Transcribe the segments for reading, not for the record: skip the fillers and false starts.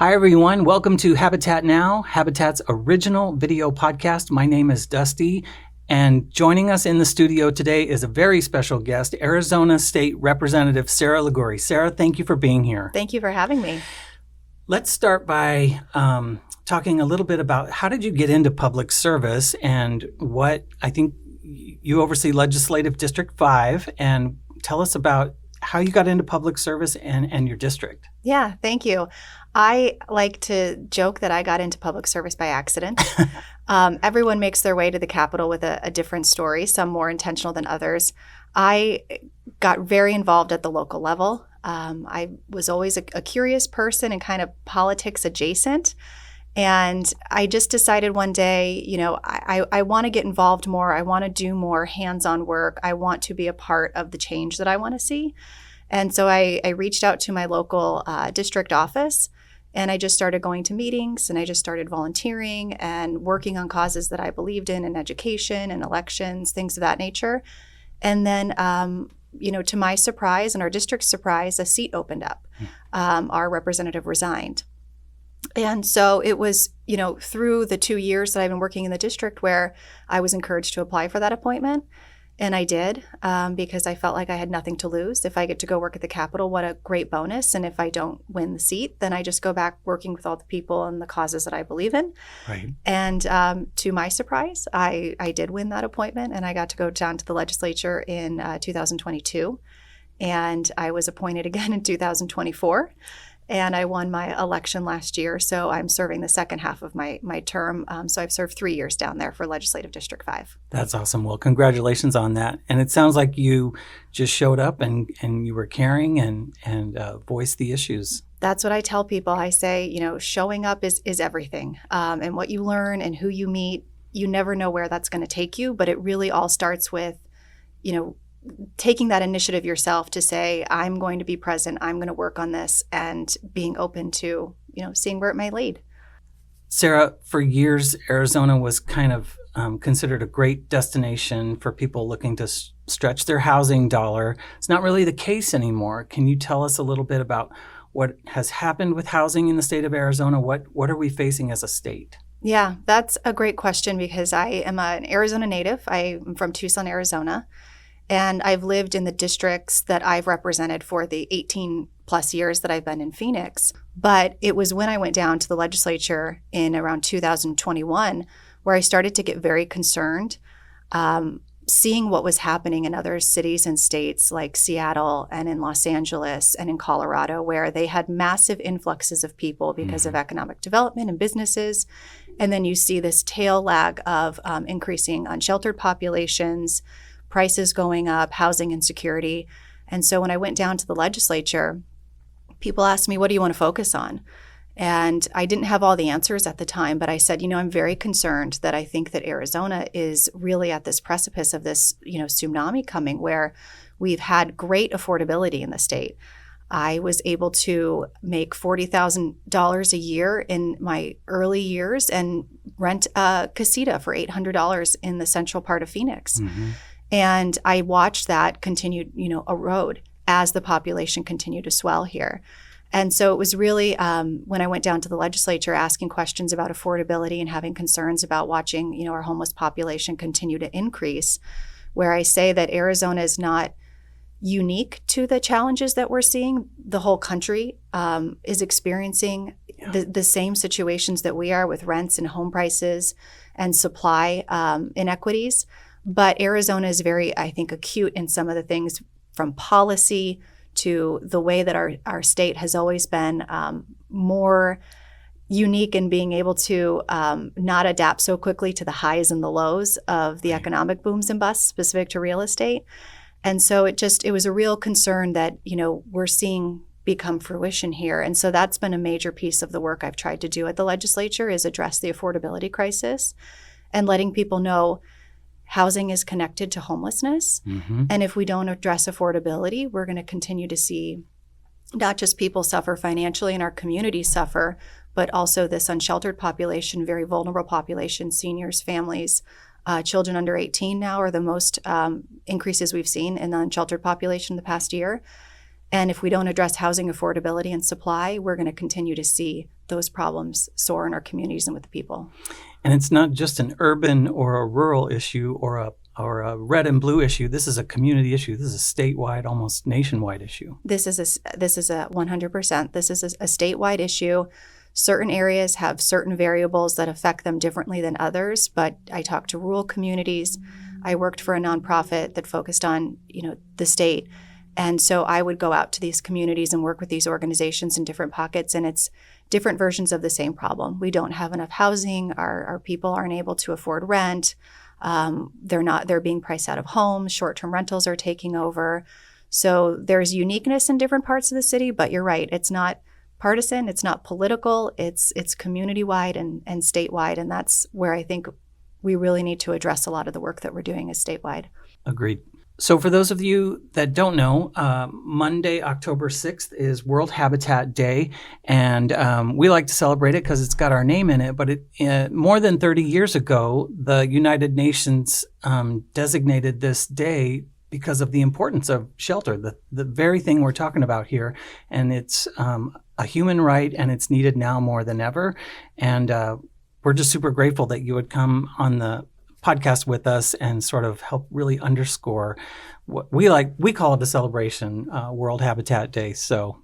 Hi, everyone. Welcome to Habitat Now, Habitat's original video podcast. My name is Dusty, and joining us in the studio today is a very special guest, Arizona State Representative Sarah Liguori. Sarah, thank you for being here. Thank you for having me. Let's start by talking a little bit about how did you get into public service and what I think you oversee Legislative District 5, and tell us about how you got into public service and your district. Yeah, thank you. I like to joke that I got into public service by accident. Everyone makes their way to the Capitol with a different story, some more intentional than others. I got very involved at the local level. I was always a curious person and kind of politics adjacent. And I just decided one day, I want to get involved more. I want to do more hands-on work. I want to be a part of the change that I want to see. And so I reached out to my local district office, and I just started going to meetings, and I just started volunteering and working on causes that I believed in education and elections, things of that nature. And then, to my surprise and our district's surprise, a seat opened up. Our representative resigned. And so it was, through the 2 years that I've been working in the district where I was encouraged to apply for that appointment. And I did because I felt like I had nothing to lose. If I get to go work at the Capitol, what a great bonus. And if I don't win the seat, then I just go back working with all the people and the causes that I believe in. Right. And to my surprise, I did win that appointment, and I got to go down to the legislature in 2022. And I was appointed again in 2024. And I won my election last year, so I'm serving the second half of my term. So I've served 3 years down there for Legislative District 5. That's awesome. Well, congratulations on that. And it sounds like you just showed up and you were caring and voiced the issues. That's what I tell people. I say, showing up is everything. And what you learn and who you meet, you never know where that's going to take you. But it really all starts with, taking that initiative yourself to say, I'm going to be present, I'm going to work on this, and being open to, seeing where it may lead. Sarah, for years, Arizona was kind of considered a great destination for people looking to stretch their housing dollar. It's not really the case anymore. Can you tell us a little bit about what has happened with housing in the state of Arizona? What are we facing as a state? Yeah, that's a great question because I am an Arizona native. I'm from Tucson, Arizona. And I've lived in the districts that I've represented for the 18 plus years that I've been in Phoenix. But it was when I went down to the legislature in around 2021 where I started to get very concerned, seeing what was happening in other cities and states like Seattle and in Los Angeles and in Colorado, where they had massive influxes of people because of economic development and businesses. And then you see this tail lag of increasing unsheltered populations, prices going up, housing insecurity. And so when I went down to the legislature, people asked me, what do you want to focus on? And I didn't have all the answers at the time, but I said, I'm very concerned that I think that Arizona is really at this precipice of this, tsunami coming where we've had great affordability in the state. I was able to make $40,000 a year in my early years and rent a casita for $800 in the central part of Phoenix. And I watched that continue, erode as the population continued to swell here. And so it was really when I went down to the legislature asking questions about affordability and having concerns about watching, our homeless population continue to increase, where I say that Arizona is not unique to the challenges that we're seeing. The whole country is experiencing the same situations that we are with rents and home prices and supply inequities. But Arizona is very, I think, acute in some of the things from policy to the way that our state has always been more unique in being able to not adapt so quickly to the highs and the lows of the economic booms and busts specific to real estate. And so it was a real concern that, we're seeing become fruition here. And so that's been a major piece of the work I've tried to do at the legislature is address the affordability crisis and letting people know housing is connected to homelessness. And if we don't address affordability, we're going to continue to see not just people suffer financially and our communities suffer, but also this unsheltered population, very vulnerable population, seniors, families, children under 18 now are the most increases we've seen in the unsheltered population the past year. And if we don't address housing affordability and supply, we're going to continue to see those problems soar in our communities and with the people. And it's not just an urban or a rural issue or a red and blue issue. This is a community issue. This is a statewide, almost nationwide issue. This is a 100%. This is a statewide issue. Certain areas have certain variables that affect them differently than others, but I talked to rural communities. I worked for a nonprofit that focused on, the state. And so I would go out to these communities and work with these organizations in different pockets, and it's different versions of the same problem. We don't have enough housing. Our people aren't able to afford rent. They're being priced out of homes. Short-term rentals are taking over. So there's uniqueness in different parts of the city, but you're right. It's not partisan. It's not political. It's community-wide and statewide. And that's where I think we really need to address a lot of the work that we're doing as statewide. Agreed. So for those of you that don't know, Monday, October 6th is World Habitat Day, and we like to celebrate it because it's got our name in it, but more than 30 years ago, the United Nations designated this day because of the importance of shelter, the very thing we're talking about here, and it's a human right, and it's needed now more than ever, and we're just super grateful that you would come on the podcast with us and sort of help really underscore what we call it a celebration, World Habitat Day. So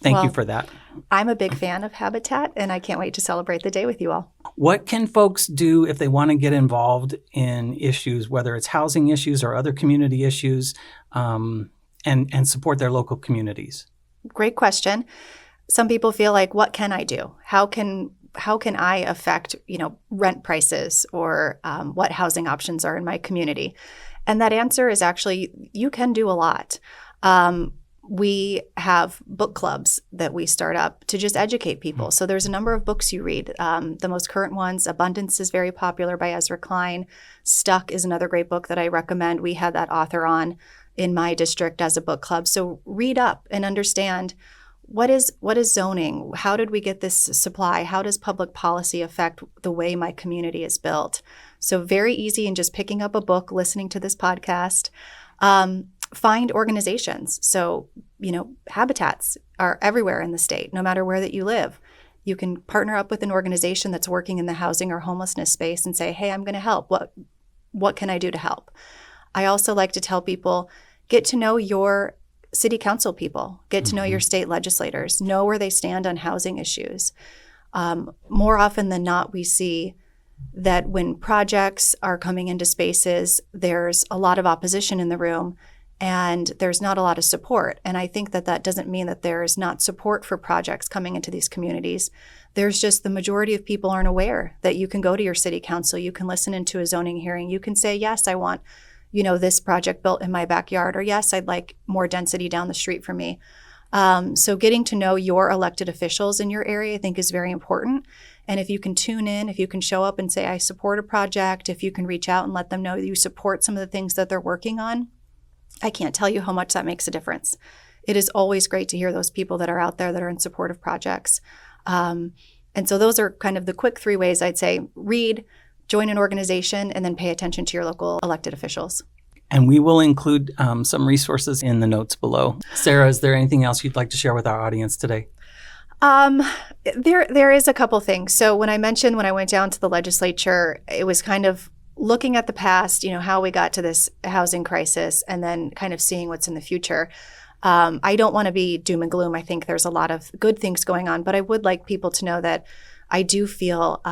thank you for that. I'm a big fan of Habitat, and I can't wait to celebrate the day with you all. What can folks do if they want to get involved in issues, whether it's housing issues or other community issues, and support their local communities? Great question. Some people feel like, what can I do? How can I affect, rent prices or what housing options are in my community? And that answer is actually, you can do a lot. We have book clubs that we start up to just educate people. So there's a number of books you read. The most current ones, Abundance is very popular by Ezra Klein. Stuck is another great book that I recommend. We had that author on in my district as a book club. So read up and understand what is zoning? How did we get this supply? How does public policy affect the way my community is built? So very easy in just picking up a book, listening to this podcast. Find organizations. So, habitats are everywhere in the state, no matter where that you live. You can partner up with an organization that's working in the housing or homelessness space and say, hey, I'm going to help. What can I do to help? I also like to tell people, get to know your city council people, get to know your state legislators, know where they stand on housing issues. More often than not, we see that when projects are coming into spaces, there's a lot of opposition in the room and there's not a lot of support. And I think that doesn't mean that there's not support for projects coming into these communities. There's just the majority of people aren't aware that you can go to your city council, you can listen into a zoning hearing, you can say, yes, I want this project built in my backyard, or yes, I'd like more density down the street for me. So getting to know your elected officials in your area, I think, is very important. And if you can tune in, if you can show up and say, I support a project, if you can reach out and let them know that you support some of the things that they're working on, I can't tell you how much that makes a difference. It is always great to hear those people that are out there that are in support of projects. And so those are kind of the quick 3 ways I'd say: read, join an organization, and then pay attention to your local elected officials. And we will include some resources in the notes below. Sarah, is there anything else you'd like to share with our audience today? There is a couple things. So when I mentioned when I went down to the legislature, it was kind of looking at the past, how we got to this housing crisis, and then kind of seeing what's in the future. I don't want to be doom and gloom. I think there's a lot of good things going on, but I would like people to know that I do feel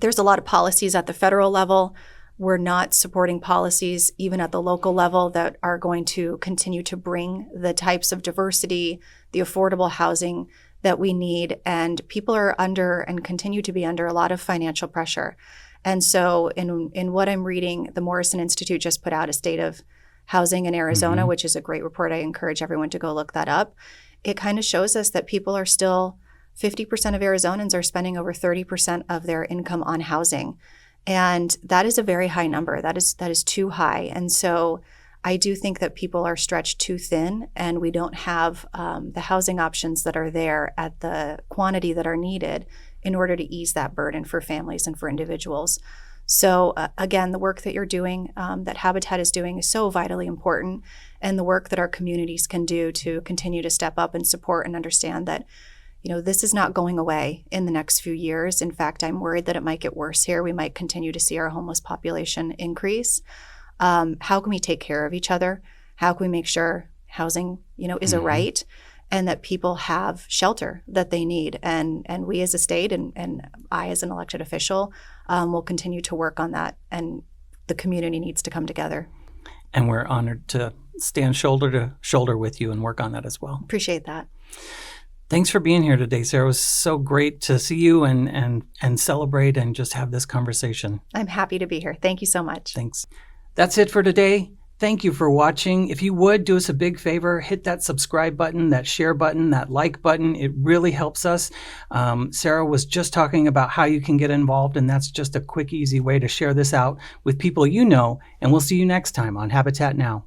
there's a lot of policies at the federal level. We're not supporting policies even at the local level that are going to continue to bring the types of diversity, the affordable housing that we need. And people are under and continue to be under a lot of financial pressure. And so in what I'm reading, the Morrison Institute just put out a state of housing in Arizona, which is a great report. I encourage everyone to go look that up. It kind of shows us that people are still, 50% of Arizonans are spending over 30% of their income on housing. And that is a very high number. That is too high. And so I do think that people are stretched too thin, and we don't have the housing options that are there at the quantity that are needed in order to ease that burden for families and for individuals. So again, the work that you're doing, that Habitat is doing, is so vitally important, and the work that our communities can do to continue to step up and support and understand that, this is not going away in the next few years. In fact, I'm worried that it might get worse here. We might continue to see our homeless population increase. How can we take care of each other? How can we make sure housing, is a right, and that people have shelter that they need? And we as a state and I as an elected official will continue to work on that. And the community needs to come together. And we're honored to stand shoulder to shoulder with you and work on that as well. Appreciate that. Thanks for being here today, Sarah. It was so great to see you and celebrate and just have this conversation. I'm happy to be here. Thank you so much. Thanks. That's it for today. Thank you for watching. If you would, do us a big favor, hit that subscribe button, that share button, that like button. It really helps us. Sarah was just talking about how you can get involved, and that's just a quick, easy way to share this out with people you know. And we'll see you next time on Habitat Now.